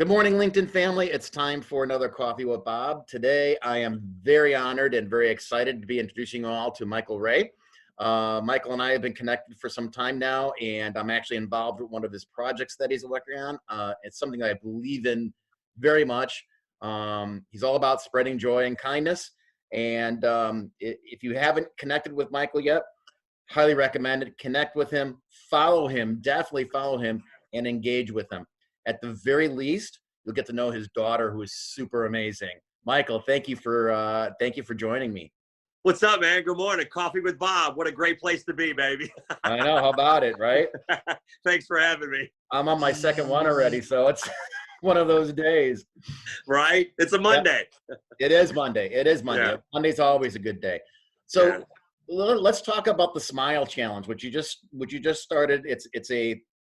Good morning, LinkedIn family. It's time for another Coffee with Bob. Today, I am very honored and very excited to be introducing you all to Michael Ray. Michael and I have been connected for some time now, and I'm actually involved with one of his projects that he's working on. It's something that I believe in very much. He's all about spreading joy and kindness. And if you haven't connected with Michael yet, highly recommend it. Connect with him, follow him, definitely follow him, and engage with him. At the very least, you'll get to know his daughter, who is super amazing. Michael, thank you for joining me. What's up, man? Good morning. Coffee with Bob. What a great place to be, baby. I know. How about it, right? Thanks for having me. I'm on my second one already, so it's one of those days. Right? It's a Monday. Yep. It is Monday. It is Monday. Yeah. Monday's always a good day. So let's talk about the Smile Challenge, which you just started.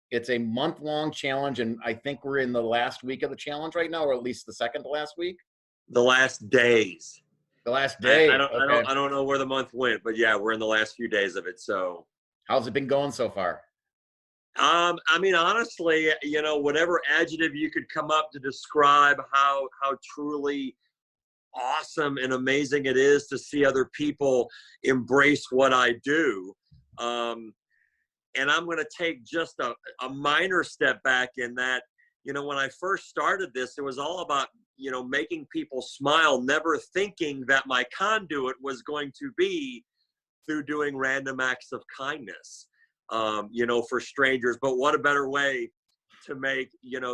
It's a month-long challenge, and I think we're in the last week of the challenge right now, or at least the second to last week. The last days. The last day. I don't know where the month went, but yeah, we're in the last few days of it. So, how's it been going so far? I mean, honestly, whatever adjective you could come up to describe how truly awesome and amazing it is to see other people embrace what I do. And I'm going to take just a minor step back in that, when I first started this, it was all about, making people smile, never thinking that my conduit was going to be through doing random acts of kindness, for strangers. But what a better way to make,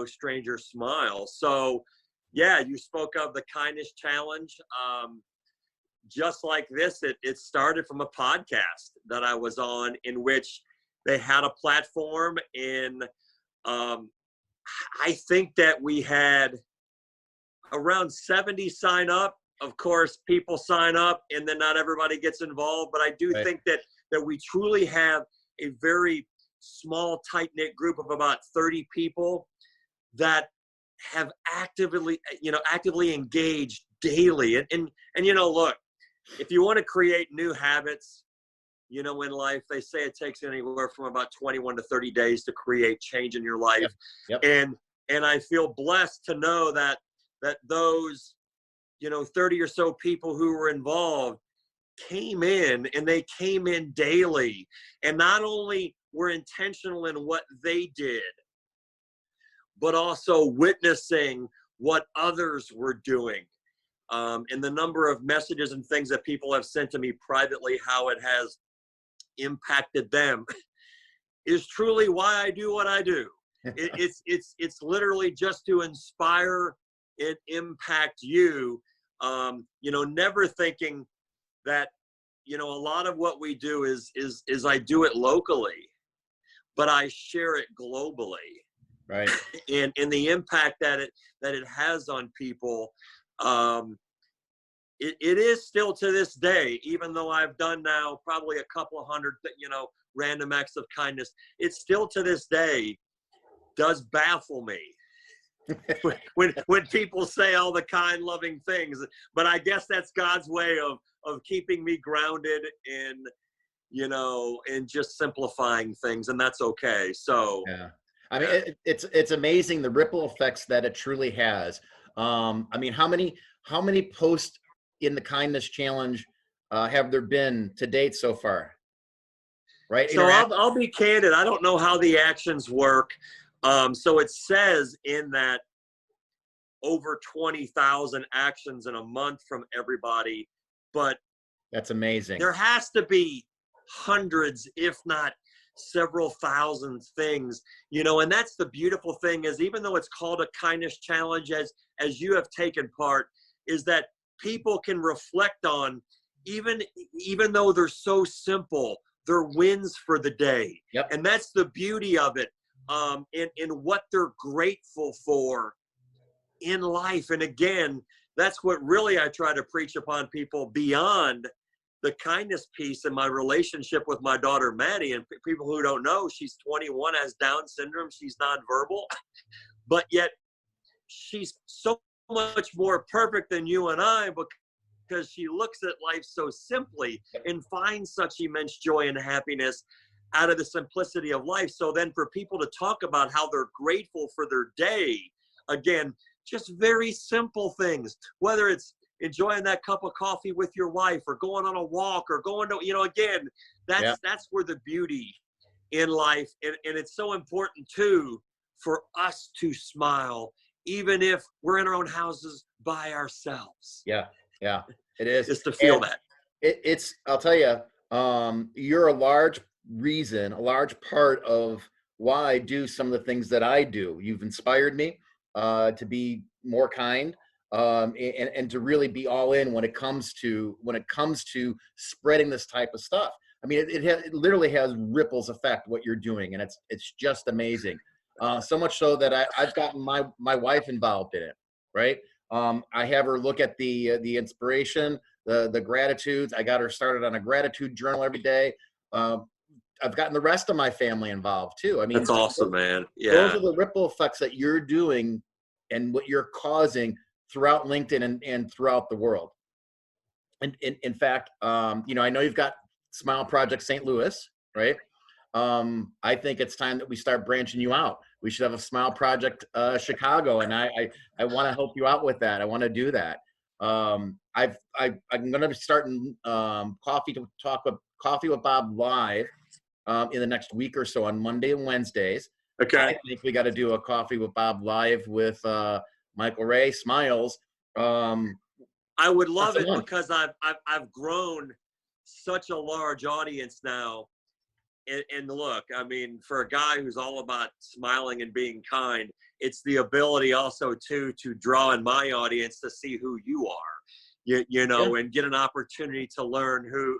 strangers smile. So, yeah, you spoke of the Kindness Challenge. Just like this, it started from a podcast that I was on, in which they had a platform, and I think that we had around 70 sign up. Of course, people sign up and then not everybody gets involved, but I do think that we truly have a very small, tight-knit group of about 30 people that have actively engaged daily. And look, if you want to create new habits, in life, they say it takes anywhere from about 21 to 30 days to create change in your life. Yep. And I feel blessed to know that those, 30 or so people who were involved came in, and they came in daily, and not only were intentional in what they did, but also witnessing what others were doing. And the number of messages and things that people have sent to me privately, how it has impacted them, is truly why I do what I do. It's literally just to inspire and impact you. Never thinking that a lot of what we do is I do it locally, but I share it globally. Right. And the impact that it has on people. It is still to this day, even though I've done now probably a couple of hundred, random acts of kindness, it still to this day does baffle me when people say all the kind, loving things. But I guess that's God's way of keeping me grounded in, and just simplifying things, and that's okay. So yeah, I mean, it's amazing the ripple effects that it truly has. I mean, how many posts in the Kindness Challenge have there been to date so far? Right. So I'll be candid. I don't know how the actions work. So it says in that over 20,000 actions in a month from everybody, but that's amazing. There has to be hundreds, if not several thousand things, and that's the beautiful thing, is even though it's called a Kindness Challenge, as you have taken part, is that people can reflect on, even though they're so simple, their wins for the day. Yep. And that's the beauty of it, in what they're grateful for in life. And again, that's what really I try to preach upon people beyond the kindness piece in my relationship with my daughter, Maddie. And people who don't know, she's 21, has Down syndrome. She's nonverbal, but yet she's so much more perfect than you and I, because she looks at life so simply and finds such immense joy and happiness out of the simplicity of life. So then for people to talk about how they're grateful for their day, again, just very simple things, whether it's enjoying that cup of coffee with your wife or going on a walk or going to, again, that's where the beauty in life. And it's so important too, for us to smile, even if we're in our own houses by ourselves. Yeah. Yeah, it is. Just to feel And that. it's, I'll tell you, you're a large part of why I do some of the things that I do. You've inspired me to be more kind, and to really be all in when it comes to spreading this type of stuff. I mean, it literally has ripples effect what you're doing, and it's just amazing. So much so that I've gotten my wife involved in it, right? I have her look at the inspiration, the gratitudes. I got her started on a gratitude journal every day. I've gotten the rest of my family involved too. I mean, That's awesome, man. Yeah. Those are the ripple effects that you're doing and what you're causing throughout LinkedIn and throughout the world. And in fact, I know you've got Smile Project St. Louis, right? I think it's time that we start branching you out. We should have a Smile Project Chicago, and I want to help you out with that. I want to do that. I'm going to be starting Coffee with Bob live in the next week or so on Monday and Wednesdays. Okay. I think we got to do a Coffee with Bob live with Michael Ray Smiles. I would love it because I've grown such a large audience now. And look, I mean, for a guy who's all about smiling and being kind, it's the ability also to draw in my audience to see who you are, and get an opportunity to learn who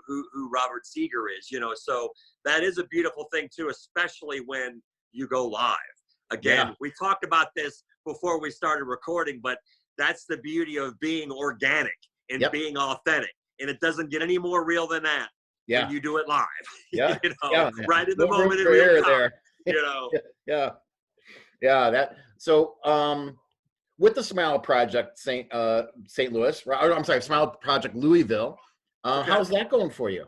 Robert Seeger is, So that is a beautiful thing too, especially when you go live. Again, we talked about this before we started recording, but that's the beauty of being organic and being authentic. And it doesn't get any more real than that. When you do it live, right in the moment in real time, So, with the Smile Project St. Louis, I'm sorry, Smile Project Louisville, how's that going for you?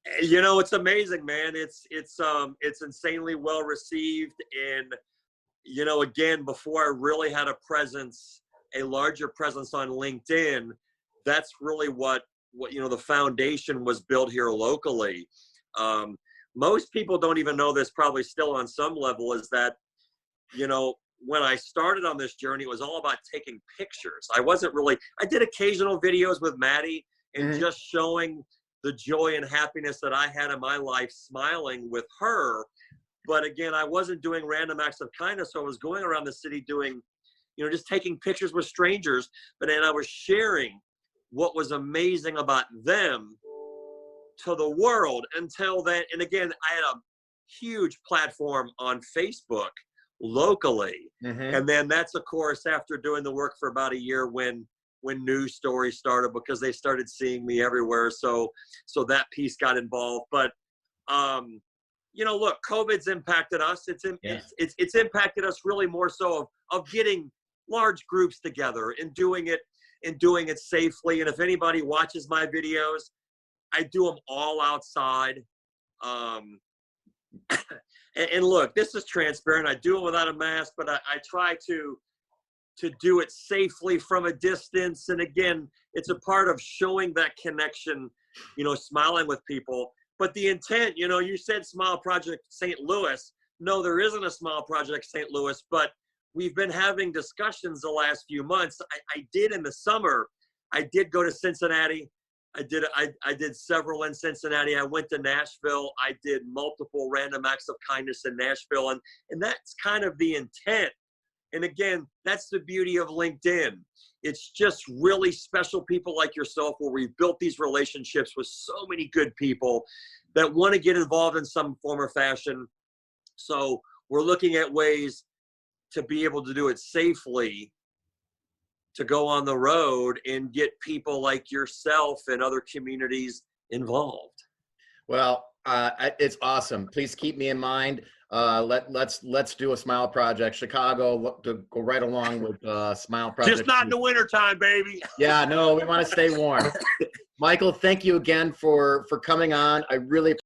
It's amazing, man. It's insanely well received. And, again, before I really had a larger presence on LinkedIn, that's really what the foundation was built here locally. Most people don't even know this, probably still on some level, is that, when I started on this journey, it was all about taking pictures. I did occasional videos with Maddie and just showing the joy and happiness that I had in my life, smiling with her. But again, I wasn't doing random acts of kindness. So I was going around the city doing, just taking pictures with strangers, but then I was sharing what was amazing about them to the world until then. And again, I had a huge platform on Facebook locally. And then that's, of course, after doing the work for about a year when news stories started, because they started seeing me everywhere. So that piece got involved. But, look, COVID's impacted us. It's impacted us really more so of getting large groups together and doing it safely. And if anybody watches my videos, I do them all outside. And look, this is transparent. I do it without a mask, but I try to do it safely from a distance. And again, it's a part of showing that connection, smiling with people. But the intent, you said Smile Project St. Louis. No, there isn't a Smile Project St. Louis, but we've been having discussions the last few months. I did in the summer. I did go to Cincinnati. I did several in Cincinnati. I went to Nashville. I did multiple random acts of kindness in Nashville. And that's kind of the intent. And again, that's the beauty of LinkedIn. It's just really special people like yourself where we've built these relationships with so many good people that want to get involved in some form or fashion. So we're looking at ways to be able to do it safely, to go on the road and get people like yourself and other communities involved. Well, it's awesome. Please keep me in mind. Let's do a Smile Project Chicago to go right along with Smile Project. Just not in the wintertime, baby. Yeah, no, we want to stay warm. Michael, thank you again for coming on. I really